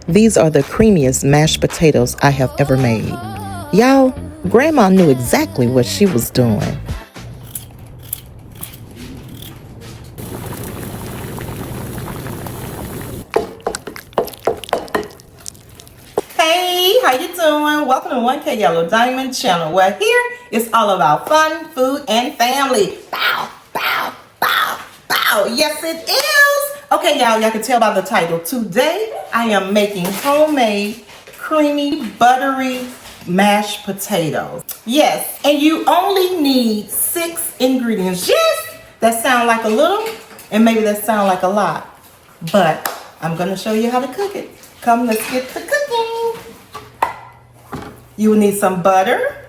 These are the creamiest mashed potatoes I have ever made. Y'all, Grandma knew exactly what she was doing. Hey, how you doing? Welcome to 1K YellowDiamond channel, where here it's all about fun, food, and family. Bow, bow, bow, bow. Yes, it is. Okay, y'all can tell by the title. Today, I am making homemade, creamy, buttery mashed potatoes. Yes, and you only need 6 ingredients. Yes, that sound like a little, and maybe that sound like a lot, but I'm gonna show you how to cook it. Come, let's get to cooking. You will need some butter,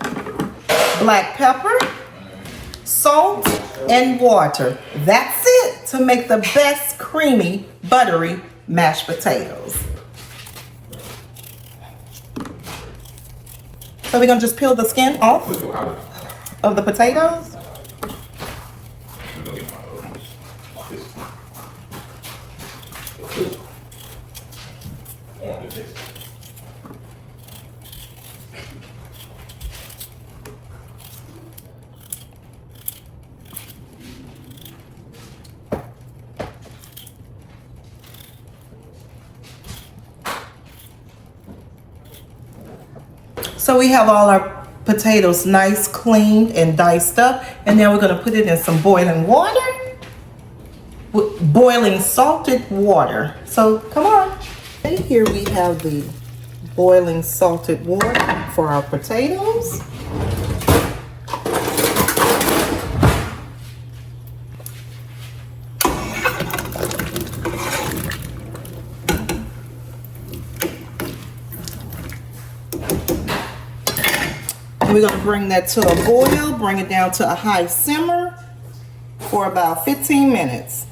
black pepper, salt, and water. That's it to make the best creamy, buttery mashed potatoes. So we're gonna just peel the skin off of the potatoes. So we have all our potatoes nice, cleaned, and diced up. And then we're gonna put it in some boiling water, boiling salted water. So come on. And here we have the boiling salted water for our potatoes. We're going to bring that to a boil, bring it down to a high simmer for about 15 minutes.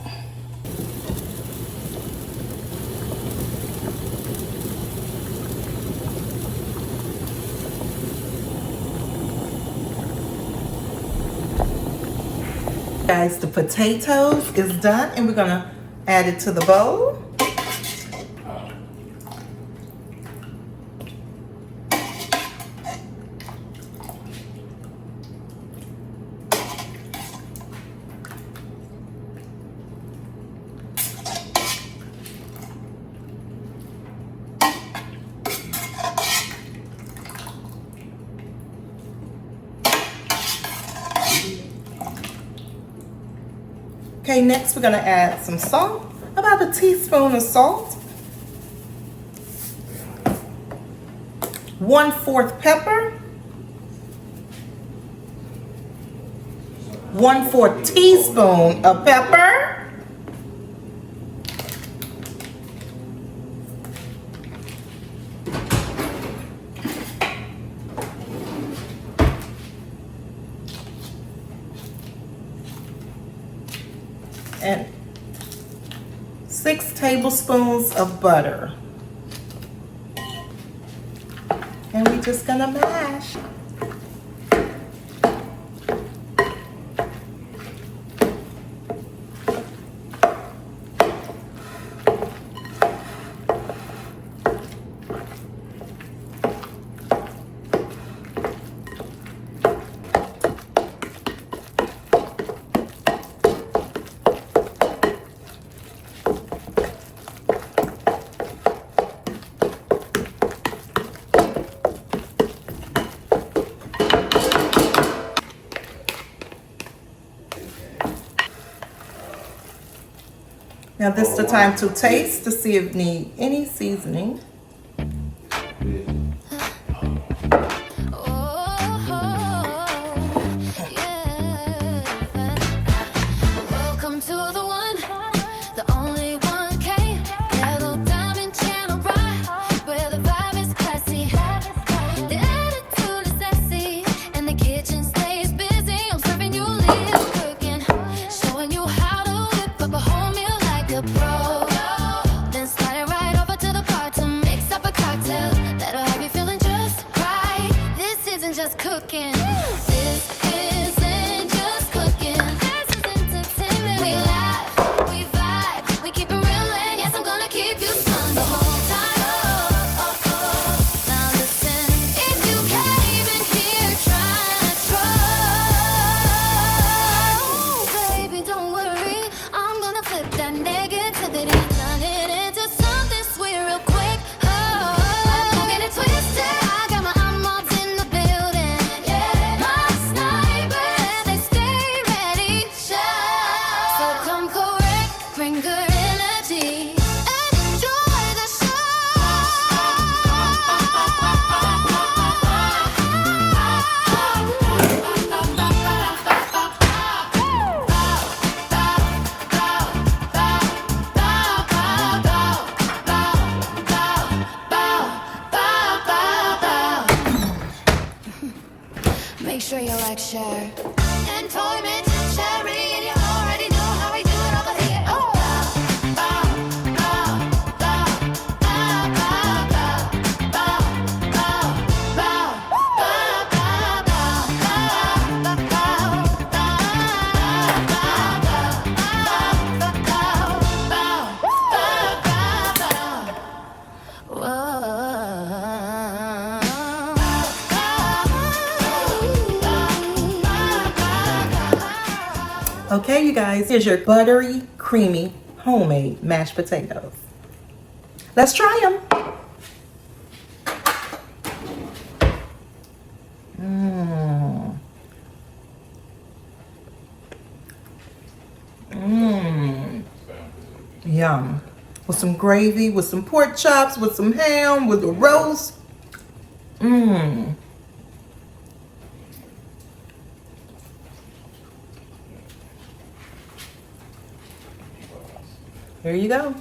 Guys, the potatoes is done, and we're going to add it to the bowl. Okay, next we're gonna add some salt, about a teaspoon of salt, 1/4 pepper, 1/4 teaspoon of pepper, and 6 tablespoons of butter. And we're just gonna mash. Now this is the time to taste to see if you need any seasoning. Then slide it right over to the part to mix up a cocktail that'll sure you like share. Employment, sharing, and you already know how we do it over here. Oh. Bow, bow, bow, bow, bow, bow, bow, bow, bow, Okay, you guys, here's your buttery, creamy, homemade mashed potatoes. Let's try them. Yum. With some gravy, with some pork chops, with some ham, with a roast. Here you go.